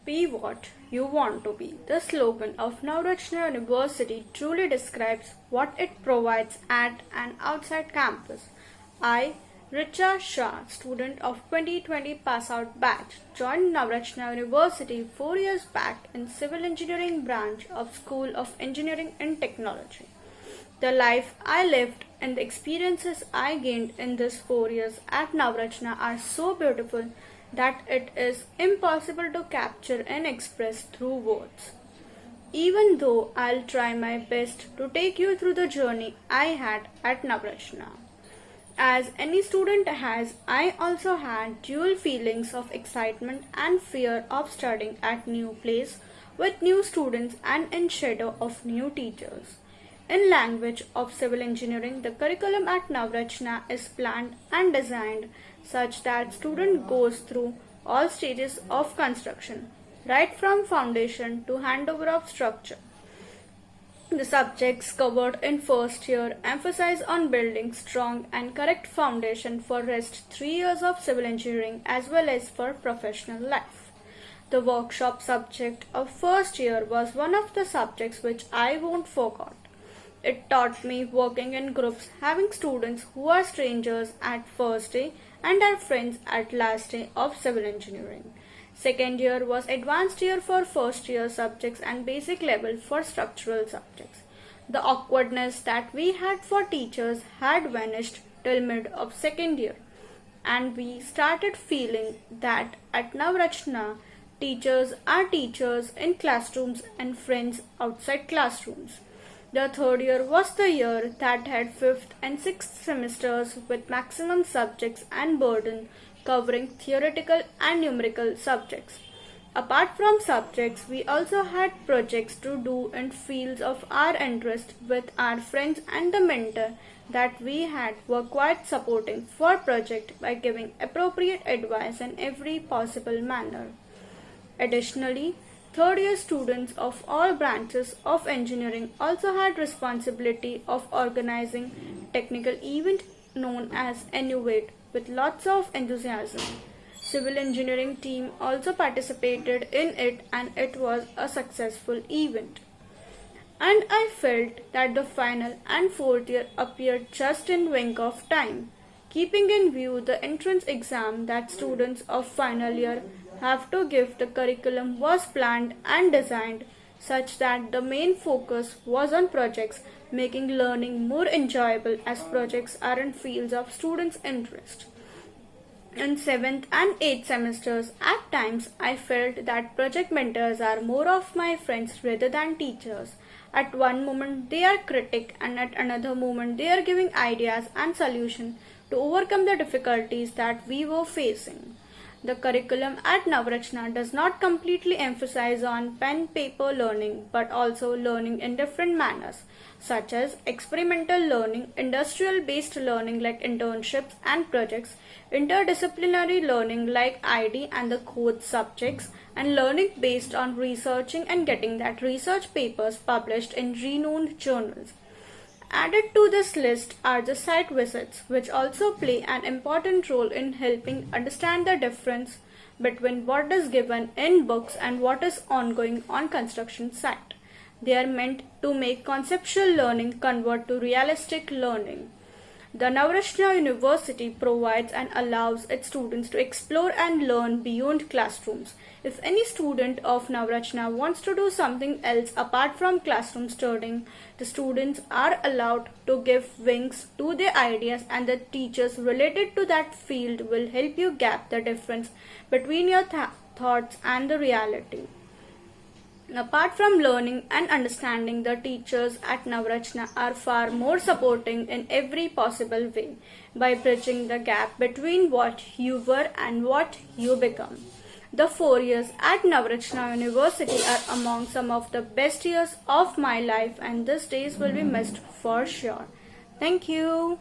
Be what you want to be. The slogan of Navrachna University truly describes what it provides at and outside campus. I, Richa Shah, student of 2020 pass out batch, joined Navrachna University 4 years back in Civil Engineering branch of School of Engineering and Technology. The life I lived and the experiences I gained in these 4 years at Navrachna are so beautiful that it is impossible to capture and express through words. Even though I'll try my best to take you through the journey I had at Navrachna. As any student has, I also had dual feelings of excitement and fear of studying at new place with new students and in shadow of new teachers. In language of civil engineering, the curriculum at Navrachna is planned and designed such that student goes through all stages of construction, right from foundation to handover of structure. The subjects covered in first year emphasize on building strong and correct foundation for rest 3 years of civil engineering as well as for professional life. The workshop subject of first year was one of the subjects which I won't forget. It taught me working in groups, having students who are strangers at first day and are friends at last day of civil engineering. Second year was advanced year for first year subjects and basic level for structural subjects. The awkwardness that we had for teachers had vanished till mid of second year, and we started feeling that at Navrachna teachers are teachers in classrooms and friends outside classrooms. The third year was the year that had 5th and 6th semesters with maximum subjects and burden covering theoretical and numerical subjects. Apart from subjects, we also had projects to do in fields of our interest with our friends, and the mentor that we had were quite supporting for project by giving appropriate advice in every possible manner. Additionally, third year students of all branches of engineering also had responsibility of organizing technical event known as Innovate with lots of enthusiasm. Civil engineering team also participated in it and it was a successful event. And I felt that the final and fourth year appeared just in wink of time, keeping in view the entrance exam that students of final year have to give. The curriculum was planned and designed such that the main focus was on projects, making learning more enjoyable as projects are in fields of students' interest. In 7th and 8th semesters, at times I felt that project mentors are more of my friends rather than teachers. At one moment they are critic and at another moment they are giving ideas and solutions to overcome the difficulties that we were facing. The curriculum at Navrachna does not completely emphasize on pen-paper learning but also learning in different manners such as experimental learning, industrial-based learning like internships and projects, interdisciplinary learning like ID and the code subjects, and learning based on researching and getting that research papers published in renowned journals. Added to this list are the site visits, which also play an important role in helping understand the difference between what is given in books and what is ongoing on construction site. They are meant to make conceptual learning convert to realistic learning. The Navrachna University provides and allows its students to explore and learn beyond classrooms. If any student of Navrachna wants to do something else apart from classroom studying, the students are allowed to give wings to their ideas and the teachers related to that field will help you gap the difference between your thoughts and the reality. Apart from learning and understanding, the teachers at Navrachna are far more supporting in every possible way by bridging the gap between what you were and what you become. The 4 years at Navrachna University are among some of the best years of my life and these days will be missed for sure. Thank you.